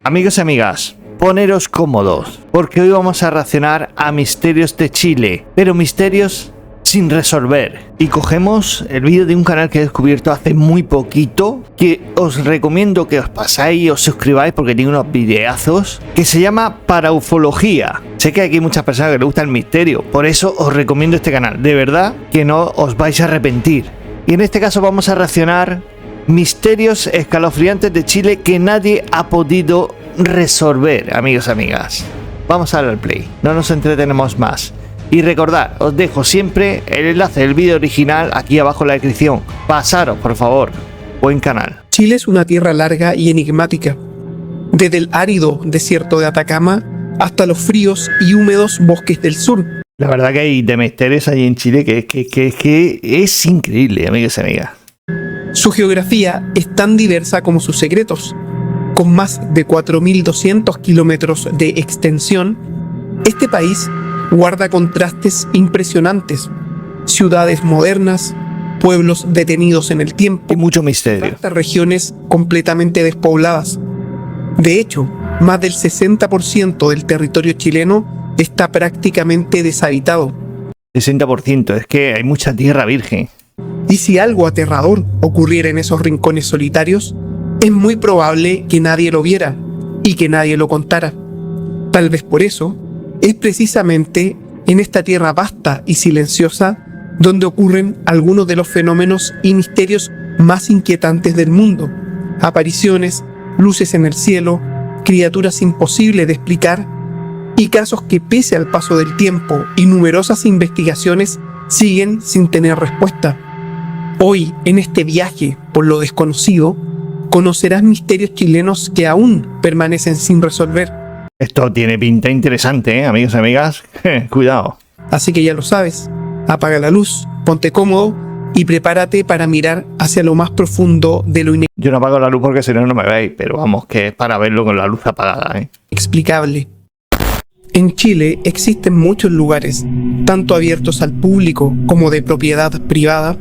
Amigos y amigas, poneros cómodos, porque hoy vamos a reaccionar a misterios de Chile, pero misterios sin resolver. Y cogemos el vídeo de un canal que he descubierto hace muy poquito, que os recomiendo que os pasáis y os suscribáis porque tiene unos videazos, que se llama Paraufología. Sé que aquí hay muchas personas que les gusta el misterio, por eso os recomiendo este canal. De verdad que no os vais a arrepentir. Y en este caso vamos a reaccionar misterios escalofriantes de Chile que nadie ha podido resolver, amigos y amigas. Vamos a darle al play, no nos entretenemos más. Y recordad, os dejo siempre el enlace del vídeo original aquí abajo en la descripción. Pasaros, por favor. Buen canal. Chile es una tierra larga y enigmática. Desde el árido desierto de Atacama hasta los fríos y húmedos bosques del sur. La verdad que hay de misterios allí en Chile que es increíble, amigos y amigas. Su geografía es tan diversa como sus secretos. Con más de 4.200 kilómetros de extensión, este país guarda contrastes impresionantes. Ciudades modernas, pueblos detenidos en el tiempo y mucho misterio. Vastas regiones completamente despobladas. De hecho, más del 60% del territorio chileno está prácticamente deshabitado. 60%, es que hay mucha tierra virgen. Y si algo aterrador ocurriera en esos rincones solitarios, es muy probable que nadie lo viera y que nadie lo contara. Tal vez por eso, es precisamente en esta tierra vasta y silenciosa donde ocurren algunos de los fenómenos y misterios más inquietantes del mundo. Apariciones, luces en el cielo, criaturas imposibles de explicar y casos que, pese al paso del tiempo y numerosas investigaciones, siguen sin tener respuesta. Hoy, en este viaje por lo desconocido, conocerás misterios chilenos que aún permanecen sin resolver. Esto tiene pinta interesante, amigos y amigas. Cuidado. Así que ya lo sabes, apaga la luz, ponte cómodo y prepárate para mirar hacia lo más profundo de lo Yo no apago la luz porque si no, no me veis, pero vamos, que es para verlo con la luz apagada, inexplicable. En Chile existen muchos lugares, tanto abiertos al público como de propiedad privada,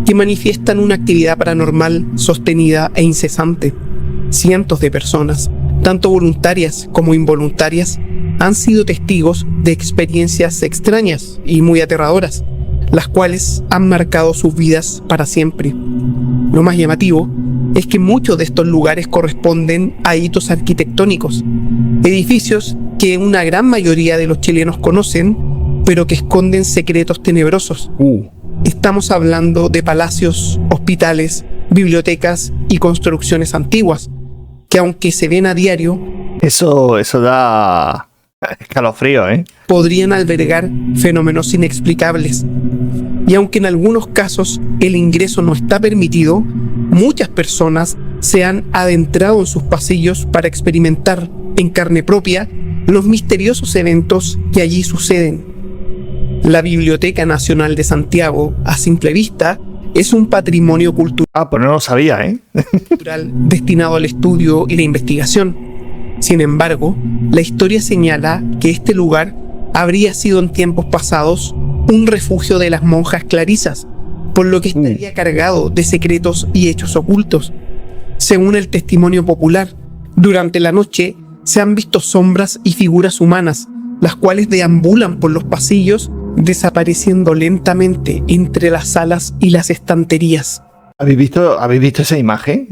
que manifiestan una actividad paranormal sostenida e incesante. Cientos de personas, tanto voluntarias como involuntarias, han sido testigos de experiencias extrañas y muy aterradoras, las cuales han marcado sus vidas para siempre. Lo más llamativo es que muchos de estos lugares corresponden a hitos arquitectónicos, edificios que una gran mayoría de los chilenos conocen, pero que esconden secretos tenebrosos. Estamos hablando de palacios, hospitales, bibliotecas y construcciones antiguas, que aunque se ven a diario, eso da escalofrío, podrían albergar fenómenos inexplicables. Y aunque en algunos casos el ingreso no está permitido, muchas personas se han adentrado en sus pasillos para experimentar en carne propia los misteriosos eventos que allí suceden. La Biblioteca Nacional de Santiago, a simple vista, es un patrimonio cultural. Pues no lo sabía, destinado al estudio y la investigación. Sin embargo, la historia señala que este lugar habría sido en tiempos pasados un refugio de las monjas clarisas, por lo que estaría cargado de secretos y hechos ocultos. Según el testimonio popular, durante la noche se han visto sombras y figuras humanas, las cuales deambulan por los pasillos, desapareciendo lentamente entre las salas y las estanterías. ¿Habéis visto esa imagen?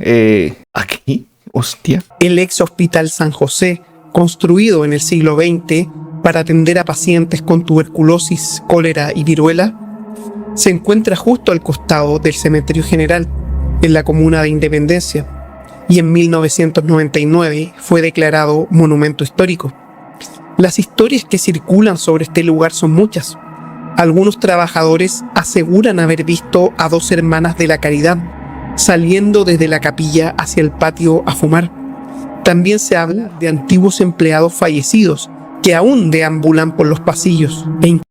Aquí, hostia. El ex Hospital San José, construido en el siglo XX para atender a pacientes con tuberculosis, cólera y viruela, se encuentra justo al costado del Cementerio General, en la comuna de Independencia, y en 1999 fue declarado monumento histórico. Las historias que circulan sobre este lugar son muchas. Algunos trabajadores aseguran haber visto a dos hermanas de la Caridad saliendo desde la capilla hacia el patio a fumar. También se habla de antiguos empleados fallecidos que aún deambulan por los pasillos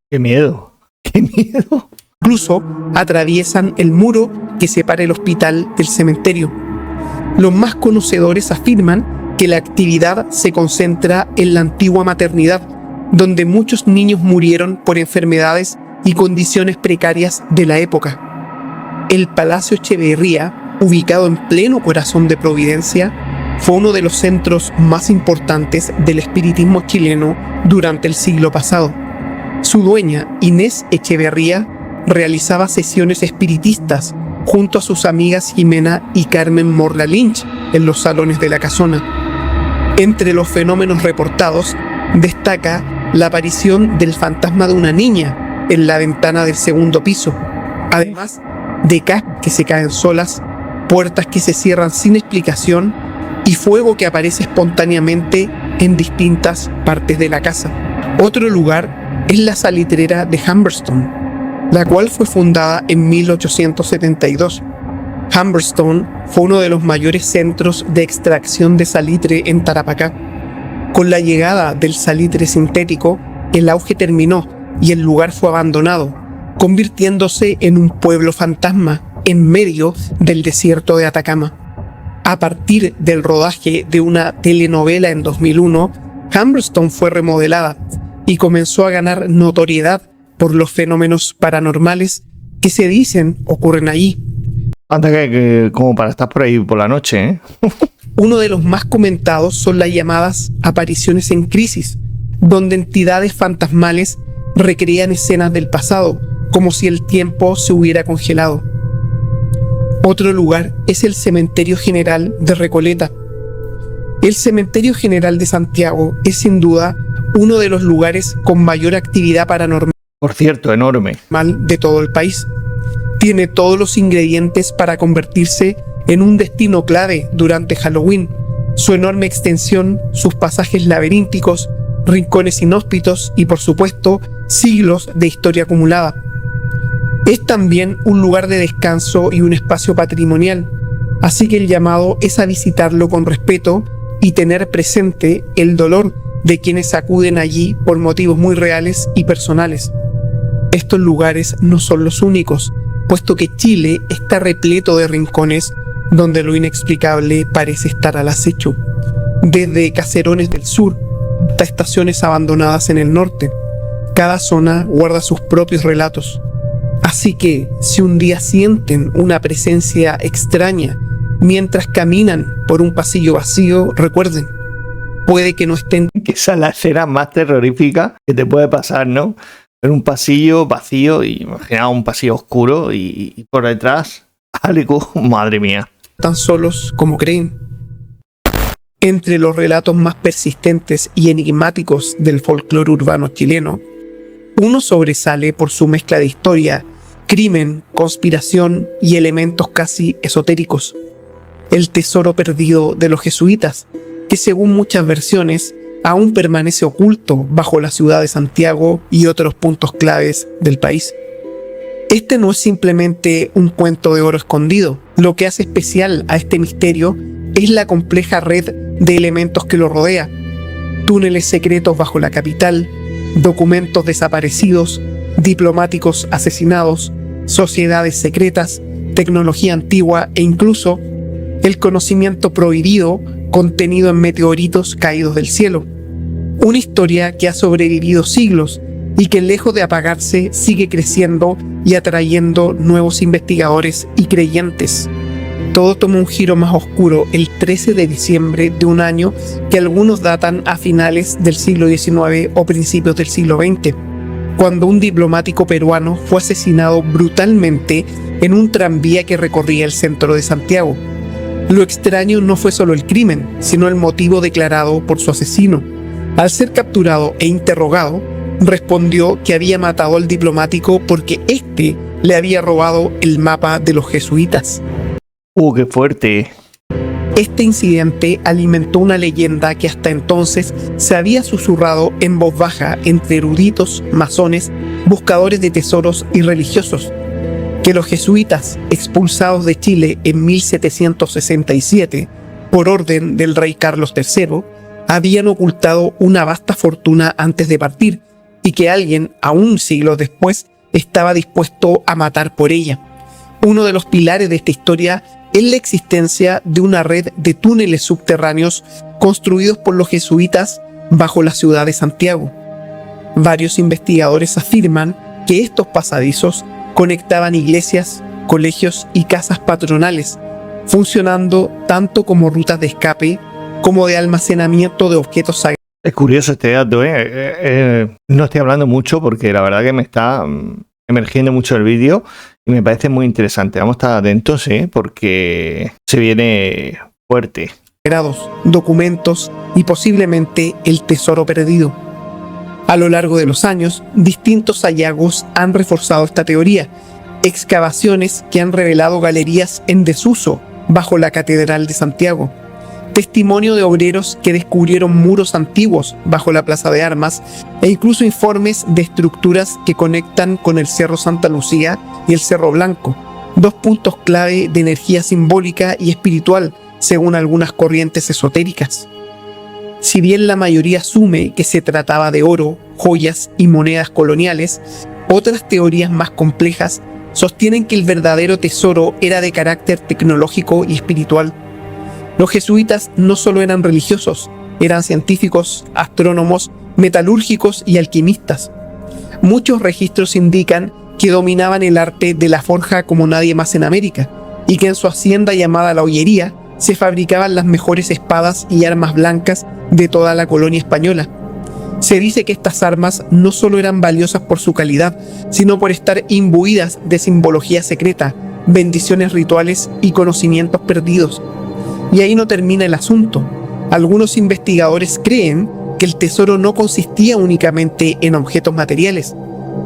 ¡Qué miedo! ¡Qué miedo! Incluso atraviesan el muro que separa el hospital del cementerio. Los más conocedores afirman que la actividad se concentra en la antigua maternidad, donde muchos niños murieron por enfermedades y condiciones precarias de la época. El Palacio Echeverría, ubicado en pleno corazón de Providencia, fue uno de los centros más importantes del espiritismo chileno durante el siglo pasado. Su dueña, Inés Echeverría, realizaba sesiones espiritistas junto a sus amigas Jimena y Carmen Morla Lynch en los salones de la casona. Entre los fenómenos reportados destaca la aparición del fantasma de una niña en la ventana del segundo piso, además de casas que se caen solas, puertas que se cierran sin explicación y fuego que aparece espontáneamente en distintas partes de la casa. Otro lugar es la salitrera de Humberstone, la cual fue fundada en 1872. Humberstone fue uno de los mayores centros de extracción de salitre en Tarapacá. Con la llegada del salitre sintético, el auge terminó y el lugar fue abandonado, convirtiéndose en un pueblo fantasma en medio del desierto de Atacama. A partir del rodaje de una telenovela en 2001, Humberstone fue remodelada y comenzó a ganar notoriedad por los fenómenos paranormales que se dicen ocurren allí. Anda que como para estar por ahí por la noche, ¿eh? Uno de los más comentados son las llamadas apariciones en crisis, donde entidades fantasmales recrean escenas del pasado, como si el tiempo se hubiera congelado. Otro lugar es el Cementerio General de Recoleta. El Cementerio General de Santiago es sin duda uno de los lugares con mayor actividad paranormal. Por cierto, enorme. De todo el país. Tiene todos los ingredientes para convertirse en un destino clave durante Halloween. Su enorme extensión, sus pasajes laberínticos, rincones inhóspitos y, por supuesto, siglos de historia acumulada. Es también un lugar de descanso y un espacio patrimonial, así que el llamado es a visitarlo con respeto y tener presente el dolor de quienes acuden allí por motivos muy reales y personales. Estos lugares no son los únicos, puesto que Chile está repleto de rincones donde lo inexplicable parece estar al acecho, desde caserones del sur hasta estaciones abandonadas en el norte. Cada zona guarda sus propios relatos. Así que, si un día sienten una presencia extraña mientras caminan por un pasillo vacío, recuerden, puede que no estén... Esa es la escena más terrorífica que te puede pasar, ¿no? En un pasillo vacío, y imagina un pasillo oscuro y por detrás algo, madre mía. Tan solos como creen. Entre los relatos más persistentes y enigmáticos del folclore urbano chileno, uno sobresale por su mezcla de historia, crimen, conspiración y elementos casi esotéricos. El tesoro perdido de los jesuitas, que según muchas versiones aún permanece oculto bajo la ciudad de Santiago y otros puntos claves del país. Este no es simplemente un cuento de oro escondido. Lo que hace especial a este misterio es la compleja red de elementos que lo rodea. Túneles secretos bajo la capital, documentos desaparecidos, diplomáticos asesinados, sociedades secretas, tecnología antigua e incluso el conocimiento prohibido contenido en meteoritos caídos del cielo. Una historia que ha sobrevivido siglos y que, lejos de apagarse, sigue creciendo y atrayendo nuevos investigadores y creyentes. Todo toma un giro más oscuro el 13 de diciembre de un año que algunos datan a finales del siglo XIX o principios del siglo XX, cuando un diplomático peruano fue asesinado brutalmente en un tranvía que recorría el centro de Santiago. Lo extraño no fue solo el crimen, sino el motivo declarado por su asesino. Al ser capturado e interrogado, respondió que había matado al diplomático porque éste le había robado el mapa de los jesuitas. ¡Qué fuerte! Este incidente alimentó una leyenda que hasta entonces se había susurrado en voz baja entre eruditos, masones, buscadores de tesoros y religiosos, que los jesuitas, expulsados de Chile en 1767 por orden del rey Carlos III, habían ocultado una vasta fortuna antes de partir y que alguien, aún siglos después, estaba dispuesto a matar por ella. Uno de los pilares de esta historia es la existencia de una red de túneles subterráneos construidos por los jesuitas bajo la ciudad de Santiago. Varios investigadores afirman que estos pasadizos conectaban iglesias, colegios y casas patronales, funcionando tanto como rutas de escape como de almacenamiento de objetos sagrados. Es curioso este dato, no estoy hablando mucho porque la verdad que me está emergiendo mucho el vídeo y me parece muy interesante. Vamos a estar atentos, porque se viene fuerte. Documentos y posiblemente el tesoro perdido. A lo largo de los años, distintos hallazgos han reforzado esta teoría. Excavaciones que han revelado galerías en desuso bajo la Catedral de Santiago. Testimonio de obreros que descubrieron muros antiguos bajo la Plaza de Armas e incluso informes de estructuras que conectan con el Cerro Santa Lucía y el Cerro Blanco, dos puntos clave de energía simbólica y espiritual según algunas corrientes esotéricas. Si bien la mayoría asume que se trataba de oro, joyas y monedas coloniales, otras teorías más complejas sostienen que el verdadero tesoro era de carácter tecnológico y espiritual. Los jesuitas no solo eran religiosos, eran científicos, astrónomos, metalúrgicos y alquimistas. Muchos registros indican que dominaban el arte de la forja como nadie más en América, y que en su hacienda llamada La Ollería se fabricaban las mejores espadas y armas blancas de toda la colonia española. Se dice que estas armas no solo eran valiosas por su calidad, sino por estar imbuidas de simbología secreta, bendiciones rituales y conocimientos perdidos. Y ahí no termina el asunto. Algunos investigadores creen que el tesoro no consistía únicamente en objetos materiales,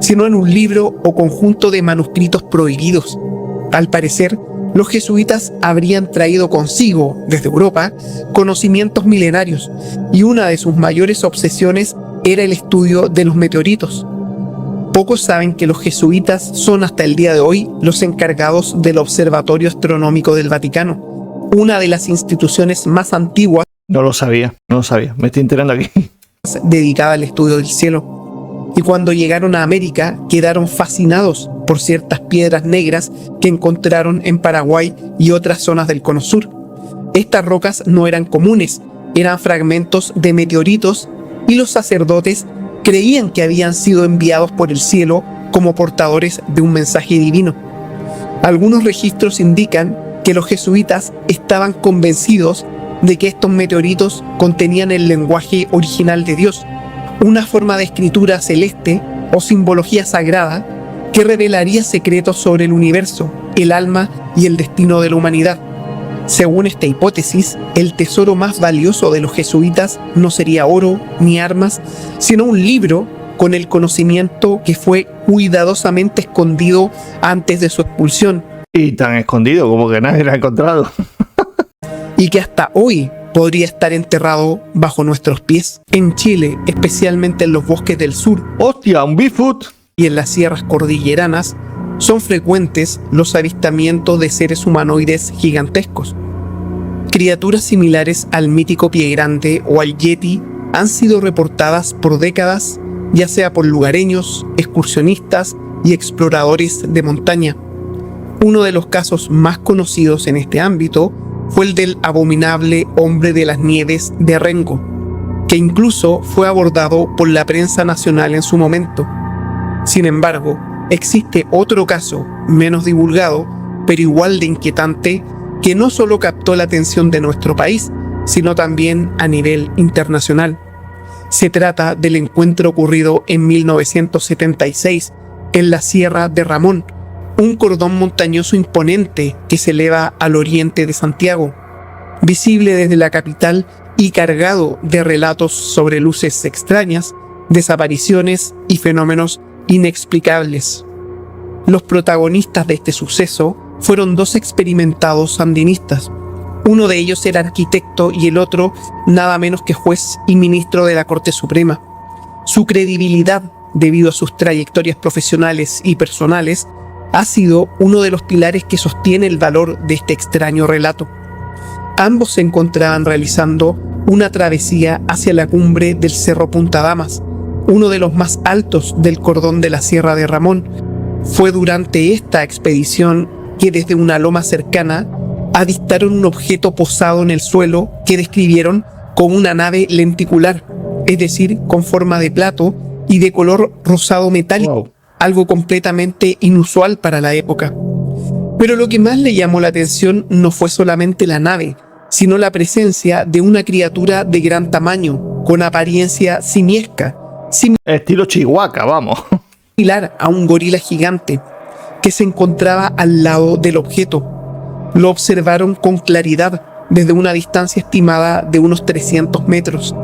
sino en un libro o conjunto de manuscritos prohibidos. Al parecer, los jesuitas habrían traído consigo, desde Europa, conocimientos milenarios, y una de sus mayores obsesiones era el estudio de los meteoritos. Pocos saben que los jesuitas son hasta el día de hoy los encargados del Observatorio Astronómico del Vaticano, una de las instituciones más antiguas. No lo sabía, me estoy enterando aquí. Dedicada al estudio del cielo. Y cuando llegaron a América, quedaron fascinados por ciertas piedras negras que encontraron en Paraguay y otras zonas del Cono Sur. Estas rocas no eran comunes, eran fragmentos de meteoritos, y los sacerdotes creían que habían sido enviados por el cielo como portadores de un mensaje divino. Algunos registros indican que los jesuitas estaban convencidos de que estos meteoritos contenían el lenguaje original de Dios, una forma de escritura celeste o simbología sagrada que revelaría secretos sobre el universo, el alma y el destino de la humanidad. Según esta hipótesis, el tesoro más valioso de los jesuitas no sería oro ni armas, sino un libro con el conocimiento que fue cuidadosamente escondido antes de su expulsión. Y tan escondido como que nadie lo ha encontrado. Y que hasta hoy podría estar enterrado bajo nuestros pies. En Chile, especialmente en los bosques del sur. ¡Hostia, un Bigfoot! Y en las sierras cordilleranas, son frecuentes los avistamientos de seres humanoides gigantescos. Criaturas similares al mítico pie grande o al yeti han sido reportadas por décadas, ya sea por lugareños, excursionistas y exploradores de montaña. Uno de los casos más conocidos en este ámbito fue el del abominable hombre de las nieves de Rengo, que incluso fue abordado por la prensa nacional en su momento. Sin embargo, existe otro caso, menos divulgado, pero igual de inquietante, que no solo captó la atención de nuestro país, sino también a nivel internacional. Se trata del encuentro ocurrido en 1976 en la Sierra de Ramón, un cordón montañoso imponente que se eleva al oriente de Santiago, visible desde la capital y cargado de relatos sobre luces extrañas, desapariciones y fenómenos inexplicables. Los protagonistas de este suceso fueron dos experimentados sandinistas. Uno de ellos era arquitecto y el otro nada menos que juez y ministro de la Corte Suprema. Su credibilidad, debido a sus trayectorias profesionales y personales, ha sido uno de los pilares que sostiene el valor de este extraño relato. Ambos se encontraban realizando una travesía hacia la cumbre del Cerro Punta Damas, uno de los más altos del cordón de la Sierra de Ramón. Fue durante esta expedición que desde una loma cercana avistaron un objeto posado en el suelo que describieron como una nave lenticular, es decir, con forma de plato y de color rosado metálico. Wow. Algo completamente inusual para la época. Pero lo que más le llamó la atención no fue solamente la nave, sino la presencia de una criatura de gran tamaño, con apariencia simiesca, Estilo Chihuahua, vamos. similar a un gorila gigante, que se encontraba al lado del objeto. Lo observaron con claridad desde una distancia estimada de unos 300 metros.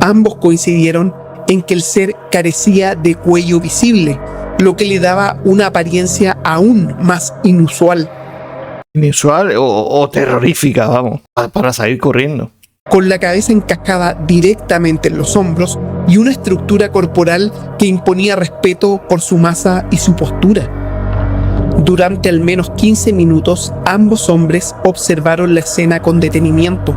Ambos coincidieron en que el ser carecía de cuello visible, lo que le daba una apariencia aún más inusual. Inusual o terrorífica, vamos, para salir corriendo. Con la cabeza encajada directamente en los hombros y una estructura corporal que imponía respeto por su masa y su postura. Durante al menos 15 minutos, ambos hombres observaron la escena con detenimiento.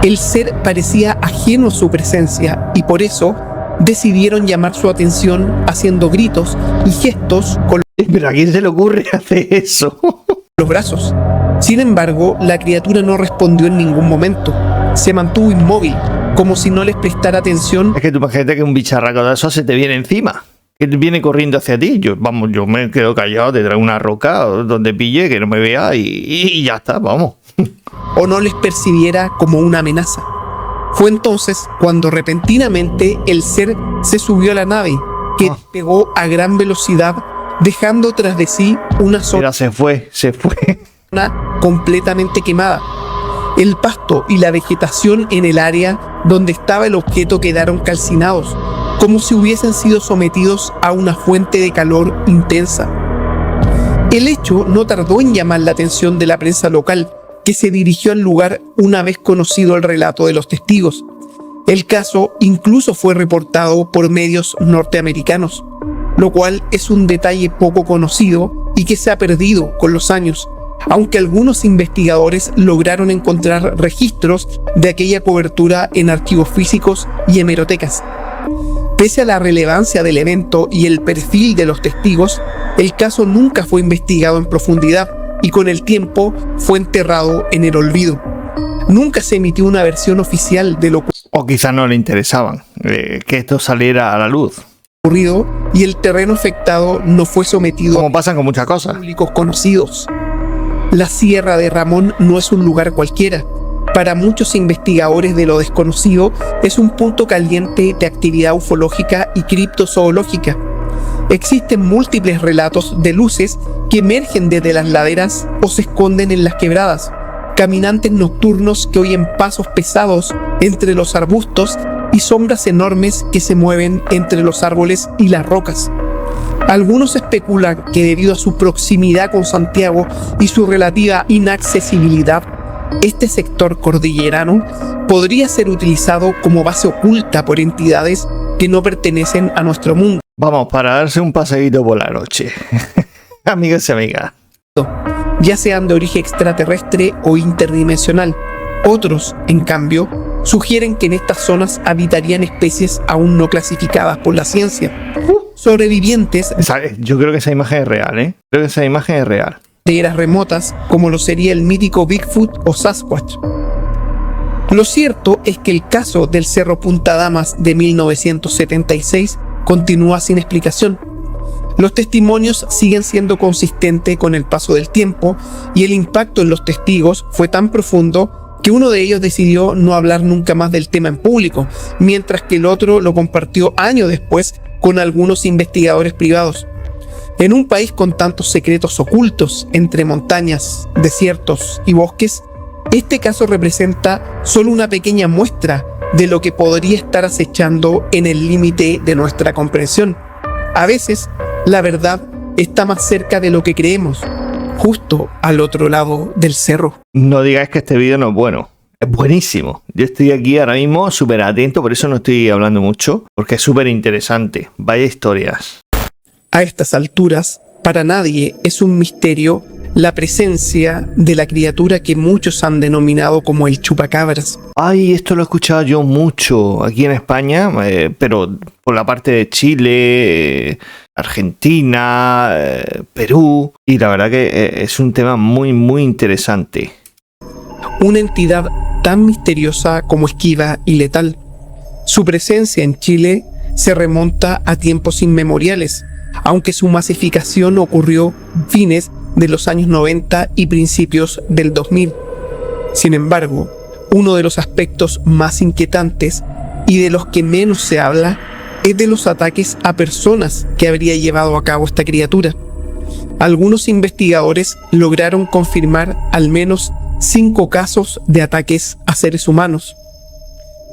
El ser parecía ajeno a su presencia y por eso decidieron llamar su atención haciendo gritos y gestos con ¿Pero a quién se le ocurre hacer eso? los brazos. Sin embargo, la criatura no respondió en ningún momento. Se mantuvo inmóvil, como si no les prestara atención. Es que tú imagínate que un bicharraco de eso se te viene encima. Que viene corriendo hacia ti. Yo me quedo callado, te traigo una roca donde pille, que no me vea y ya está, vamos. O no les percibiera como una amenaza. Fue entonces cuando repentinamente el ser se subió a la nave, que despegó a gran velocidad, dejando tras de sí una Mira, se fue. zona completamente quemada. El pasto y la vegetación en el área donde estaba el objeto quedaron calcinados, como si hubiesen sido sometidos a una fuente de calor intensa. El hecho no tardó en llamar la atención de la prensa local, que se dirigió al lugar una vez conocido el relato de los testigos. El caso incluso fue reportado por medios norteamericanos, lo cual es un detalle poco conocido y que se ha perdido con los años, aunque algunos investigadores lograron encontrar registros de aquella cobertura en archivos físicos y hemerotecas. Pese a la relevancia del evento y el perfil de los testigos, el caso nunca fue investigado en profundidad y con el tiempo fue enterrado en el olvido. Nunca se emitió una versión oficial de lo O quizás no le interesaban que esto saliera a la luz. ocurrido y el terreno afectado no fue sometido Como pasa con muchas cosas. públicos conocidos. La Sierra de Ramón no es un lugar cualquiera. Para muchos investigadores de lo desconocido, es un punto caliente de actividad ufológica y criptozoológica. Existen múltiples relatos de luces que emergen desde las laderas o se esconden en las quebradas, caminantes nocturnos que oyen pasos pesados entre los arbustos y sombras enormes que se mueven entre los árboles y las rocas. Algunos especulan que debido a su proximidad con Santiago y su relativa inaccesibilidad, este sector cordillerano podría ser utilizado como base oculta por entidades que no pertenecen a nuestro mundo, Vamos, para darse un paseíto por la noche. Amigos y amigas. ya sean de origen extraterrestre o interdimensional. Otros, en cambio, sugieren que en estas zonas habitarían especies aún no clasificadas por la ciencia, sobrevivientes Yo creo que esa imagen es real, ¿eh? Creo que esa imagen es real. de eras remotas, como lo sería el mítico Bigfoot o Sasquatch. Lo cierto es que el caso del Cerro Punta Damas de 1976 continúa sin explicación. Los testimonios siguen siendo consistentes con el paso del tiempo y el impacto en los testigos fue tan profundo que uno de ellos decidió no hablar nunca más del tema en público, mientras que el otro lo compartió años después con algunos investigadores privados. En un país con tantos secretos ocultos entre montañas, desiertos y bosques, este caso representa solo una pequeña muestra de lo que podría estar acechando en el límite de nuestra comprensión. A veces, la verdad está más cerca de lo que creemos, justo al otro lado del cerro. No digáis que este vídeo no es bueno. Es buenísimo. Yo estoy aquí ahora mismo súper atento, por eso no estoy hablando mucho, porque es súper interesante. Vaya historias. A estas alturas, para nadie es un misterio la presencia de la criatura que muchos han denominado como el chupacabras. Ay, esto lo he escuchado yo mucho aquí en España, pero por la parte de Chile, Argentina, Perú. Y la verdad que es un tema muy, muy interesante. Una entidad tan misteriosa como esquiva y letal. Su presencia en Chile se remonta a tiempos inmemoriales, aunque su masificación ocurrió a fines de los años 90 y principios del 2000. Sin embargo, uno de los aspectos más inquietantes y de los que menos se habla es de los ataques a personas que habría llevado a cabo esta criatura. Algunos investigadores lograron confirmar al menos 5 casos de ataques a seres humanos.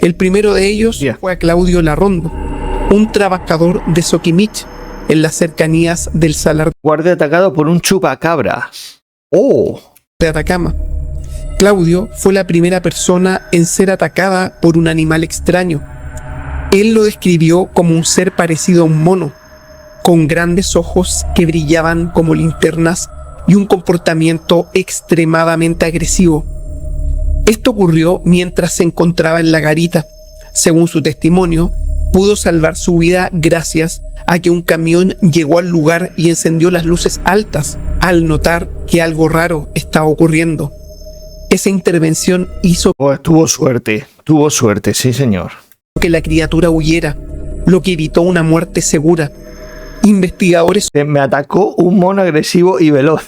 El primero de ellos fue a Claudio Larrondo, un trabajador de Soquimich, en las cercanías del Salar Guardia atacado por un chupacabras. ¡Oh! de Atacama. Claudio fue la primera persona en ser atacada por un animal extraño. Él lo describió como un ser parecido a un mono, con grandes ojos que brillaban como linternas y un comportamiento extremadamente agresivo. Esto ocurrió mientras se encontraba en la garita. Según su testimonio, pudo salvar su vida gracias a que un camión llegó al lugar y encendió las luces altas al notar que algo raro estaba ocurriendo. Esa intervención hizo Tuvo suerte, sí señor. que la criatura huyera, lo que evitó una muerte segura. Investigadores Me atacó un mono agresivo y veloz.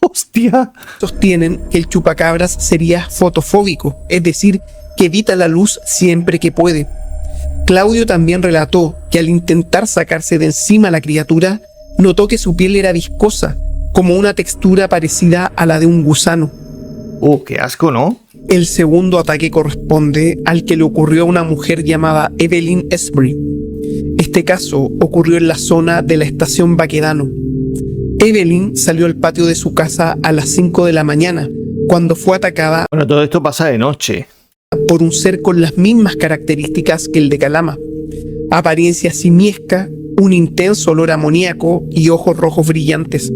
Hostia. sostienen que el chupacabras sería fotofóbico, es decir, que evita la luz siempre que puede. Claudio también relató que al intentar sacarse de encima a la criatura, notó que su piel era viscosa, como una textura parecida a la de un gusano. Qué asco, ¿no? El segundo ataque corresponde al que le ocurrió a una mujer llamada Evelyn Esbury. Este caso ocurrió en la zona de la estación Baquedano. Evelyn salió al patio de su casa a las 5 de la mañana, cuando fue atacada Bueno, todo esto pasa de noche. por un ser con las mismas características que el de Calama. Apariencia simiesca, un intenso olor amoníaco y ojos rojos brillantes.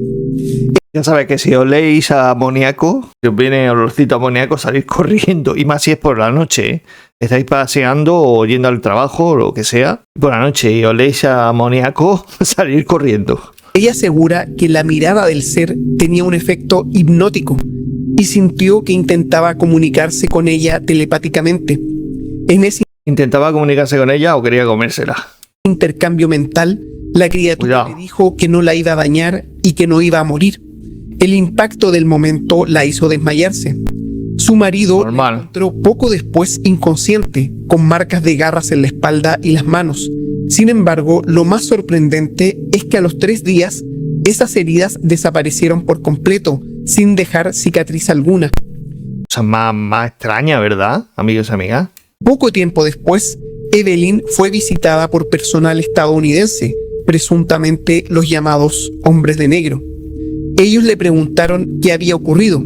Ya sabes que si oléis a amoníaco, si os viene olorcito a amoníaco, salís corriendo. Y más si es por la noche, ¿eh? Estáis paseando o yendo al trabajo o lo que sea. Por la noche y oléis a amoníaco, salir corriendo. Ella asegura que la mirada del ser tenía un efecto hipnótico y sintió que intentaba comunicarse con ella telepáticamente. En ese ¿Intentaba comunicarse con ella o quería comérsela? intercambio mental, la criatura Cuidado. le dijo que no la iba a dañar y que no iba a morir. El impacto del momento la hizo desmayarse. Su marido la Normal. encontró poco después inconsciente, con marcas de garras en la espalda y las manos. Sin embargo, lo más sorprendente es que a los 3 días, esas heridas desaparecieron por completo, sin dejar cicatriz alguna. O sea, más extraña, ¿verdad, amigos y amigas? Poco tiempo después, Evelyn fue visitada por personal estadounidense, presuntamente los llamados hombres de negro. Ellos le preguntaron qué había ocurrido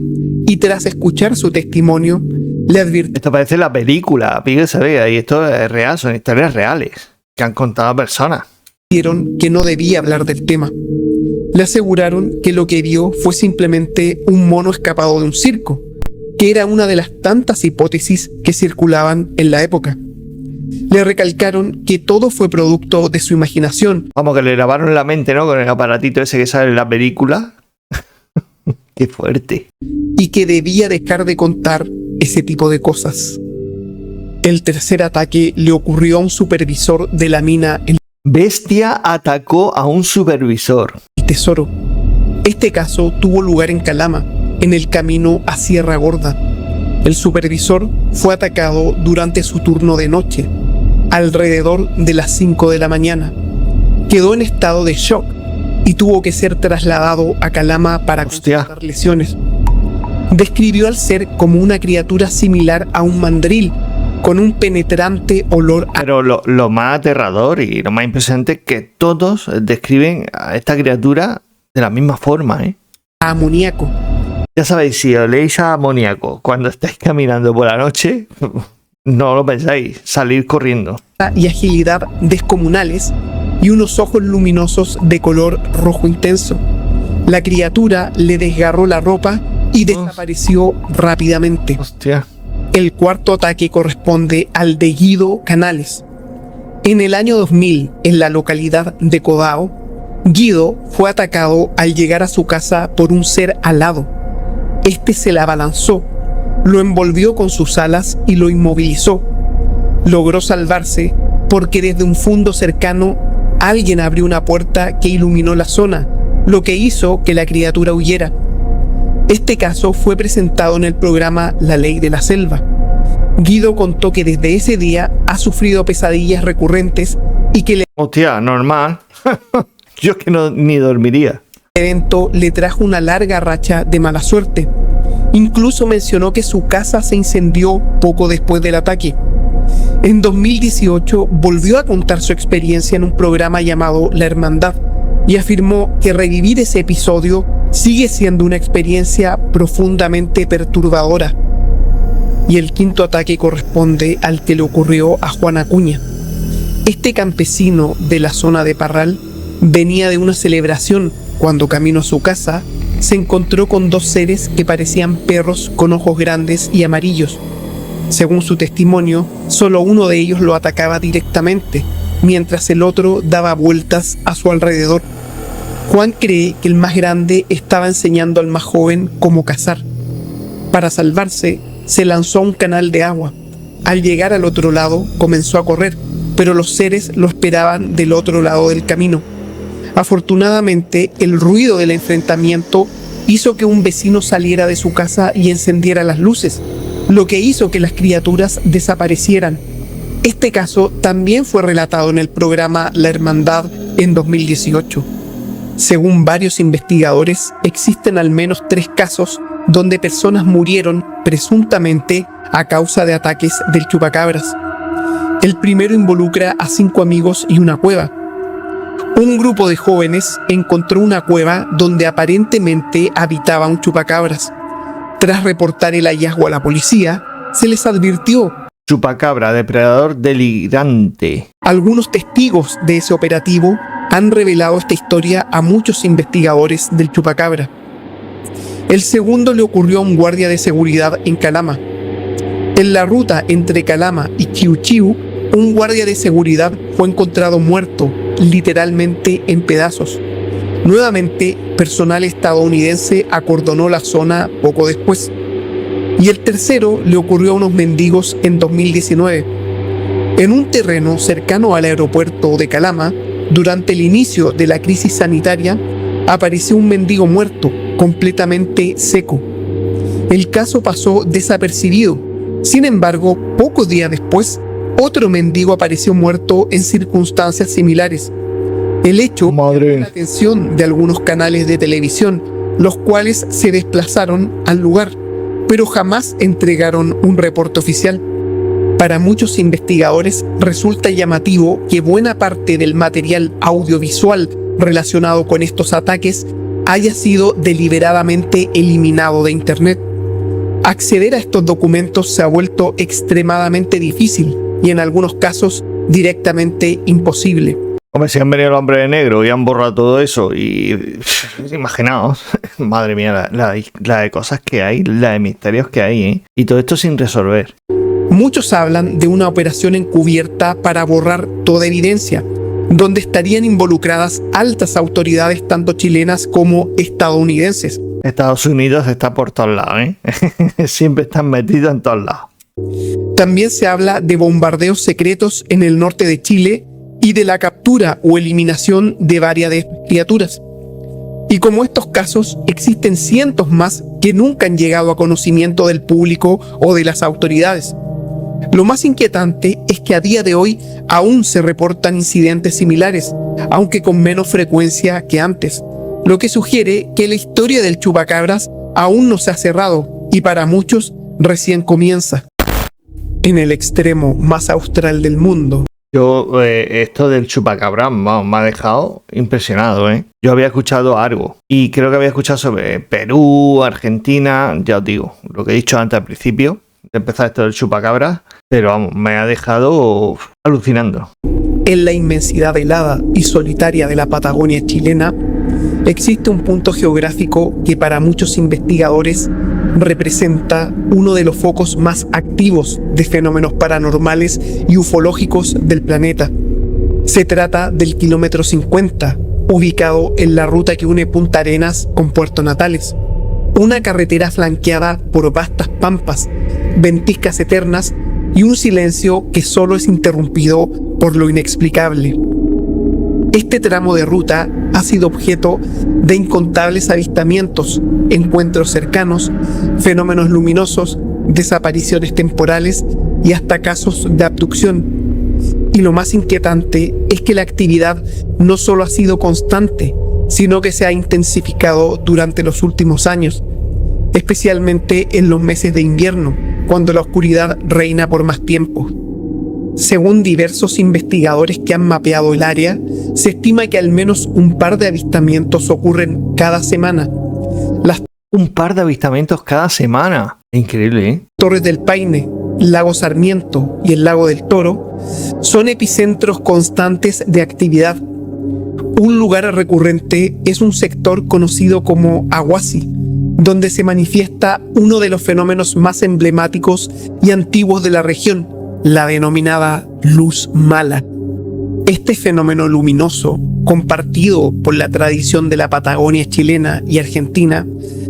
y tras escuchar su testimonio, le advirtieron Esto parece la película, amigos y amigas, y esto es real, son historias reales que han contado personas. que no debía hablar del tema. Le aseguraron que lo que vio fue simplemente un mono escapado de un circo, que era una de las tantas hipótesis que circulaban en la época. Le recalcaron que todo fue producto de su imaginación Vamos, que le grabaron la mente, ¿no? Con el aparatito ese que sale en la película. Qué fuerte. y que debía dejar de contar ese tipo de cosas. El tercer ataque le ocurrió a un supervisor de la mina El Bestia atacó a un supervisor. Tesoro. Este caso tuvo lugar en Calama, en el camino a Sierra Gorda. El supervisor fue atacado durante su turno de noche, alrededor de las 5 de la mañana. Quedó en estado de shock y tuvo que ser trasladado a Calama para Hostia. constatar lesiones. Describió al ser como una criatura similar a un mandril, con un penetrante olor a Pero lo más aterrador y lo más impresionante es que todos describen a esta criatura de la misma forma, ¿eh? amoníaco. Ya sabéis, si oléis a amoníaco cuando estáis caminando por la noche, no lo pensáis, salir corriendo. Y agilidad descomunales y unos ojos luminosos de color rojo intenso. La criatura le desgarró la ropa y desapareció rápidamente. Hostia. El cuarto ataque corresponde al de Guido Canales. En el año 2000, en la localidad de Codao, Guido fue atacado al llegar a su casa por un ser alado. Este se le abalanzó, lo envolvió con sus alas y lo inmovilizó. Logró salvarse porque desde un fondo cercano alguien abrió una puerta que iluminó la zona, lo que hizo que la criatura huyera. Este caso fue presentado en el programa La Ley de la Selva. Guido contó que desde ese día ha sufrido pesadillas recurrentes y que el Hostia, normal. Yo es que ni dormiría. evento le trajo una larga racha de mala suerte. Incluso mencionó que su casa se incendió poco después del ataque. En 2018 volvió a contar su experiencia en un programa llamado La Hermandad y afirmó que revivir ese episodio sigue siendo una experiencia profundamente perturbadora. Y el quinto ataque corresponde al que le ocurrió a Juan Acuña. Este campesino de la zona de Parral venía de una celebración cuando camino a su casa se encontró con dos seres que parecían perros con ojos grandes y amarillos. Según su testimonio, solo uno de ellos lo atacaba directamente, mientras el otro daba vueltas a su alrededor. Juan cree que el más grande estaba enseñando al más joven cómo cazar. Para salvarse, se lanzó a un canal de agua. Al llegar al otro lado, comenzó a correr, pero los seres lo esperaban del otro lado del camino. Afortunadamente, el ruido del enfrentamiento hizo que un vecino saliera de su casa y encendiera las luces, lo que hizo que las criaturas desaparecieran. Este caso también fue relatado en el programa La Hermandad en 2018. Según varios investigadores, existen al menos 3 casos donde personas murieron presuntamente a causa de ataques del chupacabras. El primero involucra a 5 amigos y una cueva. Un grupo de jóvenes encontró una cueva donde aparentemente habitaba un chupacabras. Tras reportar el hallazgo a la policía, se les advirtió. Chupacabra, depredador delirante. Algunos testigos de ese operativo han revelado esta historia a muchos investigadores del chupacabra. El segundo le ocurrió a un guardia de seguridad en Calama. En la ruta entre Calama y Chiu Chiu, un guardia de seguridad fue encontrado muerto, literalmente en pedazos. Nuevamente, personal estadounidense acordonó la zona poco después. Y el tercero le ocurrió a unos mendigos en 2019. En un terreno cercano al aeropuerto de Calama, durante el inicio de la crisis sanitaria, apareció un mendigo muerto, completamente seco. El caso pasó desapercibido. Sin embargo, pocos días después, otro mendigo apareció muerto en circunstancias similares. El hecho llamó la atención de algunos canales de televisión, los cuales se desplazaron al lugar, pero jamás entregaron un reporte oficial. Para muchos investigadores resulta llamativo que buena parte del material audiovisual relacionado con estos ataques haya sido deliberadamente eliminado de Internet. Acceder a estos documentos se ha vuelto extremadamente difícil y en algunos casos directamente imposible. Hombre, si han venido el hombre de negro y han borrado todo eso y... imaginaos, madre mía, la de cosas que hay, la de misterios que hay, ¿eh? Y todo esto sin resolver. Muchos hablan de una operación encubierta para borrar toda evidencia, donde estarían involucradas altas autoridades tanto chilenas como estadounidenses. Estados Unidos está por todos lados, ¿eh? Siempre están metidos en todos lados. También se habla de bombardeos secretos en el norte de Chile y de la captura o eliminación de varias de estas criaturas. Y como estos casos, existen cientos más que nunca han llegado a conocimiento del público o de las autoridades. Lo más inquietante es que a día de hoy aún se reportan incidentes similares, aunque con menos frecuencia que antes, lo que sugiere que la historia del chupacabras aún no se ha cerrado y para muchos recién comienza. En el extremo más austral del mundo. Yo, esto del chupacabra me ha dejado impresionado, ¿eh? Yo había escuchado algo y creo que había escuchado sobre Perú, Argentina, ya os digo, lo que he dicho antes al principio de empezar esto del chupacabra, pero vamos, me ha dejado alucinando. En la inmensidad helada y solitaria de la Patagonia chilena, existe un punto geográfico que para muchos investigadores representa uno de los focos más activos de fenómenos paranormales y ufológicos del planeta. Se trata del kilómetro 50, ubicado en la ruta que une Punta Arenas con Puerto Natales. Una carretera flanqueada por vastas pampas, ventiscas eternas y un silencio que solo es interrumpido por lo inexplicable. Este tramo de ruta ha sido objeto de incontables avistamientos, encuentros cercanos, fenómenos luminosos, desapariciones temporales y hasta casos de abducción. Y lo más inquietante es que la actividad no solo ha sido constante, sino que se ha intensificado durante los últimos años, especialmente en los meses de invierno, cuando la oscuridad reina por más tiempo. Según diversos investigadores que han mapeado el área, se estima que al menos un par de avistamientos ocurren cada semana. Las Un par de avistamientos cada semana. Increíble, ¿eh? Torres del Paine, Lago Sarmiento y el Lago del Toro son epicentros constantes de actividad. Un lugar recurrente es un sector conocido como Ahuasi, donde se manifiesta uno de los fenómenos más emblemáticos y antiguos de la región, la denominada luz mala. Este fenómeno luminoso, compartido por la tradición de la Patagonia chilena y argentina,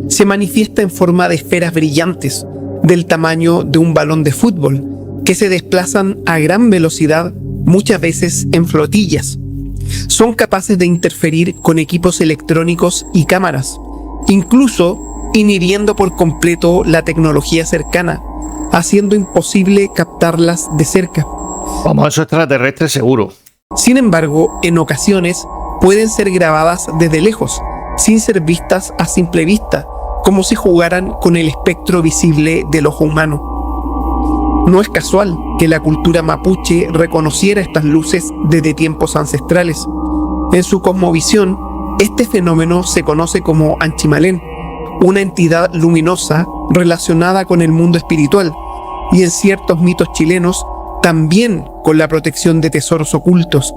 se manifiesta en forma de esferas brillantes, del tamaño de un balón de fútbol, que se desplazan a gran velocidad, muchas veces en flotillas. Son capaces de interferir con equipos electrónicos y cámaras, incluso inhibiendo por completo la tecnología cercana, haciendo imposible captarlas de cerca. Famoso extraterrestre seguro. Sin embargo, en ocasiones pueden ser grabadas desde lejos, sin ser vistas a simple vista, como si jugaran con el espectro visible del ojo humano. No es casual que la cultura mapuche reconociera estas luces desde tiempos ancestrales. En su cosmovisión, este fenómeno se conoce como Anchimalén, una entidad luminosa relacionada con el mundo espiritual, y en ciertos mitos chilenos también con la protección de tesoros ocultos.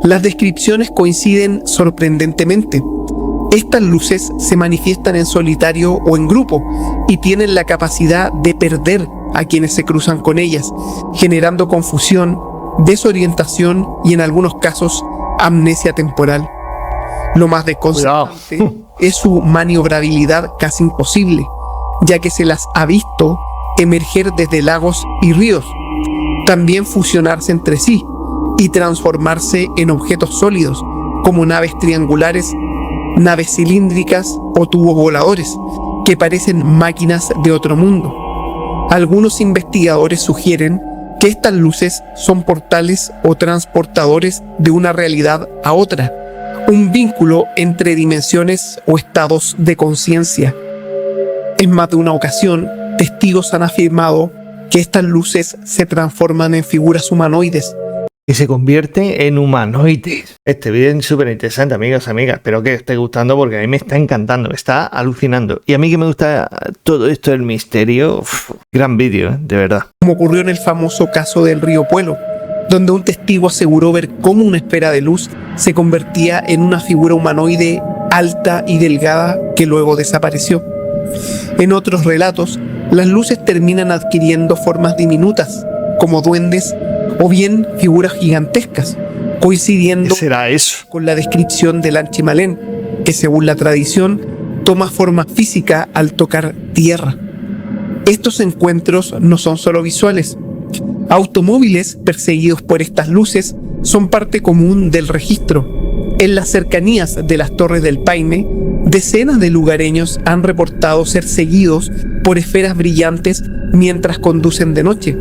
Las descripciones coinciden sorprendentemente. Estas luces se manifiestan en solitario o en grupo y tienen la capacidad de perder a quienes se cruzan con ellas, generando confusión, desorientación y en algunos casos amnesia temporal. Lo más desconcertante es su maniobrabilidad casi imposible, ya que se las ha visto emerger desde lagos y ríos, también fusionarse entre sí y transformarse en objetos sólidos, como naves triangulares, naves cilíndricas o tubos voladores, que parecen máquinas de otro mundo. Algunos investigadores sugieren que estas luces son portales o transportadores de una realidad a otra, un vínculo entre dimensiones o estados de conciencia. En más de una ocasión, testigos han afirmado que estas luces se transforman en figuras humanoides. Y se convierte en humanoides. Este vídeo es súper interesante, amigos, amigas. Espero que os esté gustando porque a mí me está encantando, me está alucinando. Y a mí que me gusta todo esto del misterio, gran vídeo, de verdad. Como ocurrió en el famoso caso del río Puelo, donde un testigo aseguró ver cómo una esfera de luz se convertía en una figura humanoide alta y delgada que luego desapareció. En otros relatos, las luces terminan adquiriendo formas diminutas, como duendes o bien figuras gigantescas, coincidiendo ¿Qué será eso? con la descripción del Anchimalén, que según la tradición toma forma física al tocar tierra. Estos encuentros no son solo visuales. Automóviles perseguidos por estas luces son parte común del registro. En las cercanías de las Torres del Paine, decenas de lugareños han reportado ser seguidos por esferas brillantes mientras conducen de noche.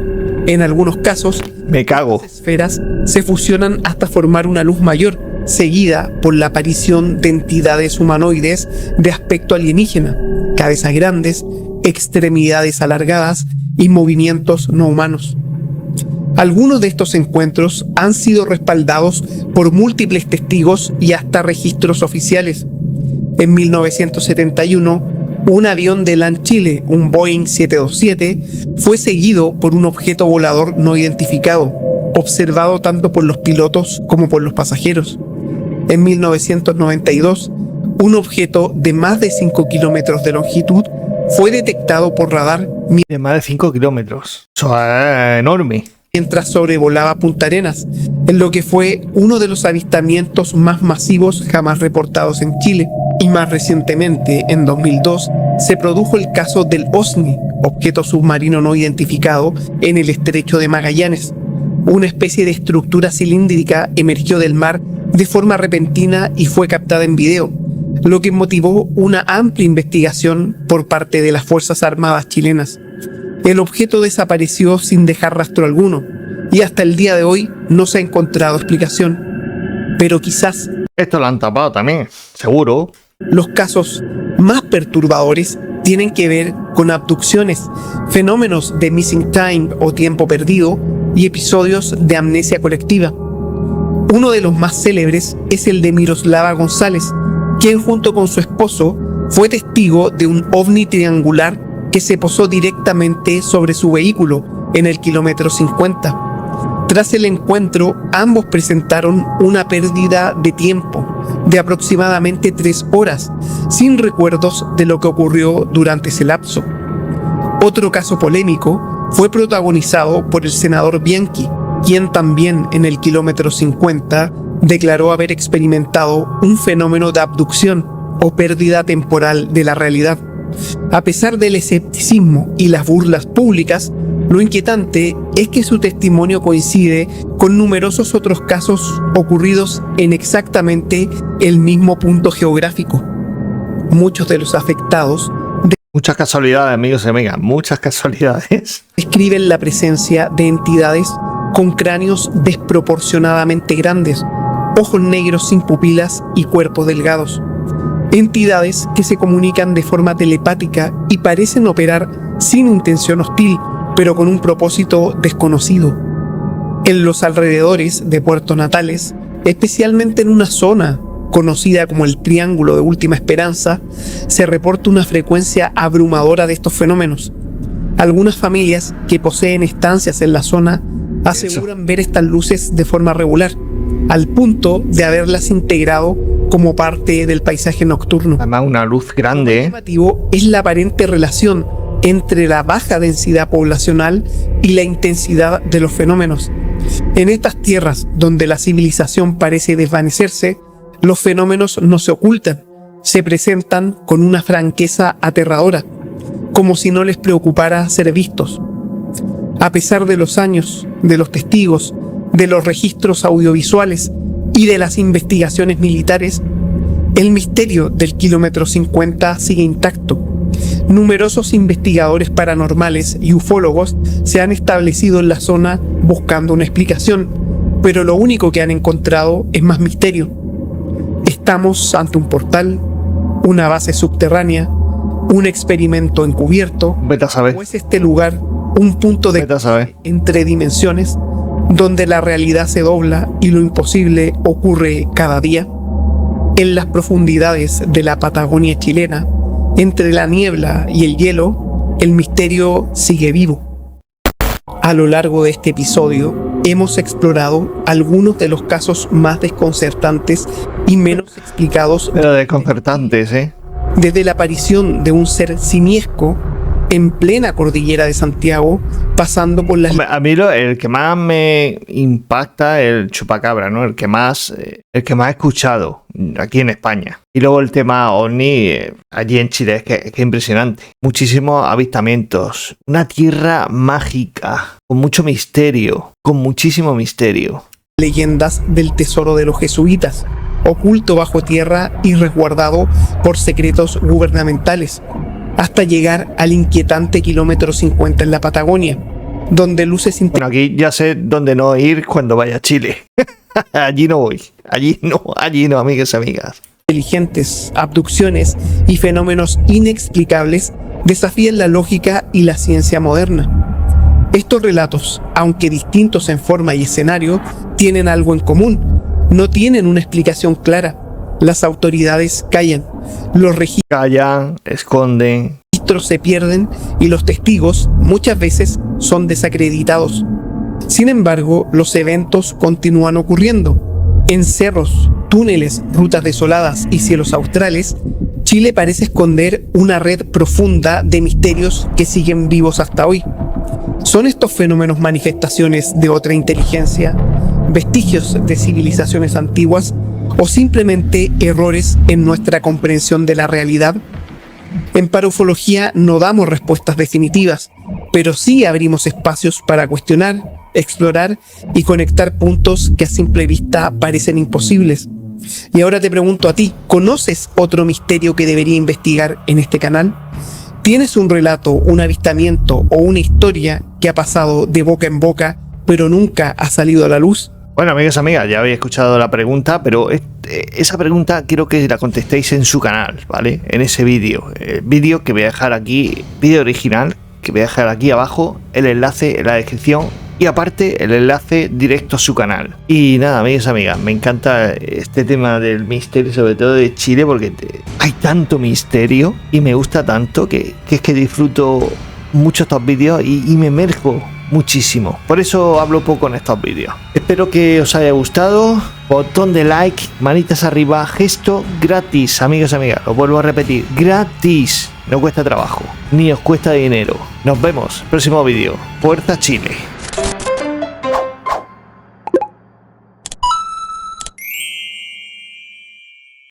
En algunos casos, me cago. las esferas se fusionan hasta formar una luz mayor, seguida por la aparición de entidades humanoides de aspecto alienígena, cabezas grandes, extremidades alargadas y movimientos no humanos. Algunos de estos encuentros han sido respaldados por múltiples testigos y hasta registros oficiales. En 1971, un avión de LAN Chile, un Boeing 727, fue seguido por un objeto volador no identificado, observado tanto por los pilotos como por los pasajeros. En 1992, un objeto de más de 5 kilómetros de longitud fue detectado por radar De más de 5 kilómetros. Eso es enorme. mientras sobrevolaba Punta Arenas, en lo que fue uno de los avistamientos más masivos jamás reportados en Chile. Y más recientemente, en 2002, se produjo el caso del OSNI, objeto submarino no identificado, en el estrecho de Magallanes, Una especie de estructura cilíndrica emergió del mar de forma repentina y fue captada en video, lo que motivó una amplia investigación por parte de las Fuerzas Armadas chilenas. El objeto desapareció sin dejar rastro alguno, y hasta el día de hoy no se ha encontrado explicación. Pero quizás Esto lo han tapado también, seguro. los casos más perturbadores tienen que ver con abducciones, fenómenos de missing time o tiempo perdido y episodios de amnesia colectiva. Uno de los más célebres es el de Miroslava González, quien junto con su esposo fue testigo de un ovni triangular que se posó directamente sobre su vehículo en el kilómetro 50. Tras el encuentro, ambos presentaron una pérdida de tiempo de aproximadamente 3 horas, sin recuerdos de lo que ocurrió durante ese lapso. Otro caso polémico fue protagonizado por el senador Bianchi, quien también en el kilómetro 50 declaró haber experimentado un fenómeno de abducción o pérdida temporal de la realidad. A pesar del escepticismo y las burlas públicas, lo inquietante es que su testimonio coincide con numerosos otros casos ocurridos en exactamente el mismo punto geográfico. Muchos de los afectados Muchas casualidades, amigos y amigas, muchas casualidades. describen la presencia de entidades con cráneos desproporcionadamente grandes, ojos negros sin pupilas y cuerpos delgados. Entidades que se comunican de forma telepática y parecen operar sin intención hostil, pero con un propósito desconocido. En los alrededores de Puerto Natales, especialmente en una zona conocida como el Triángulo de Última Esperanza, se reporta una frecuencia abrumadora de estos fenómenos. Algunas familias que poseen estancias en la zona aseguran ver estas luces de forma regular, al punto de haberlas integrado como parte del paisaje nocturno. Además, una luz Lo grande. llamativo es la aparente relación entre la baja densidad poblacional y la intensidad de los fenómenos. En estas tierras donde la civilización parece desvanecerse, los fenómenos no se ocultan, se presentan con una franqueza aterradora, como si no les preocupara ser vistos. A pesar de los años, de los testigos, de los registros audiovisuales y de las investigaciones militares, el misterio del kilómetro 50 sigue intacto. Numerosos investigadores paranormales y ufólogos se han establecido en la zona buscando una explicación, pero lo único que han encontrado es más misterio. Estamos ante un portal, una base subterránea, un experimento encubierto, Vete a saber. o es este lugar un punto de Vete a saber. entre dimensiones donde la realidad se dobla y lo imposible ocurre cada día. En las profundidades de la Patagonia chilena, entre la niebla y el hielo, el misterio sigue vivo. A lo largo de este episodio, hemos explorado algunos de los casos más desconcertantes y menos explicados, Pero desconcertantes, ¿eh? desde la aparición de un ser simiesco en plena cordillera de Santiago, pasando por las Hombre, a mí el que más me impacta es el chupacabra, ¿no? El que más he escuchado aquí en España. Y luego el tema ovni allí en Chile, es que impresionante. Muchísimos avistamientos. Una tierra mágica, con mucho misterio, con muchísimo misterio. leyendas del tesoro de los jesuitas, oculto bajo tierra y resguardado por secretos gubernamentales, hasta llegar al inquietante kilómetro 50 en la Patagonia, donde luces Bueno, aquí ya sé dónde no ir cuando vaya a Chile. Allí no voy. Allí no, amigas y amigas. inteligentes, abducciones y fenómenos inexplicables desafían la lógica y la ciencia moderna. Estos relatos, aunque distintos en forma y escenario, tienen algo en común. No tienen una explicación clara. Las autoridades callan, los Callan, esconden. registros se pierden y los testigos muchas veces son desacreditados. Sin embargo, los eventos continúan ocurriendo. En cerros, túneles, rutas desoladas y cielos australes, Chile parece esconder una red profunda de misterios que siguen vivos hasta hoy. ¿Son estos fenómenos manifestaciones de otra inteligencia, vestigios de civilizaciones antiguas o simplemente errores en nuestra comprensión de la realidad? En Parufología no damos respuestas definitivas, pero sí abrimos espacios para cuestionar, explorar y conectar puntos que a simple vista parecen imposibles. Y ahora te pregunto a ti, ¿conoces otro misterio que debería investigar en este canal? ¿Tienes un relato, un avistamiento o una historia que ha pasado de boca en boca, pero nunca ha salido a la luz? Bueno, amigos, amigas, ya habéis escuchado la pregunta, pero esa pregunta quiero que la contestéis en su canal, ¿vale? En ese vídeo. El vídeo que voy a dejar aquí, vídeo original, que voy a dejar aquí abajo, el enlace en la descripción y aparte el enlace directo a su canal. Y nada, amigos, amigas, me encanta este tema del misterio, sobre todo de Chile, porque hay tanto misterio y me gusta tanto que es que disfruto mucho estos vídeos y me emerjo muchísimo. Por eso hablo poco en estos vídeos. Espero que os haya gustado. Botón de like, manitas arriba, gesto gratis, amigos y amigas. Os vuelvo a repetir, gratis. No cuesta trabajo, ni os cuesta dinero. Nos vemos, próximo vídeo. Fuerza Chile.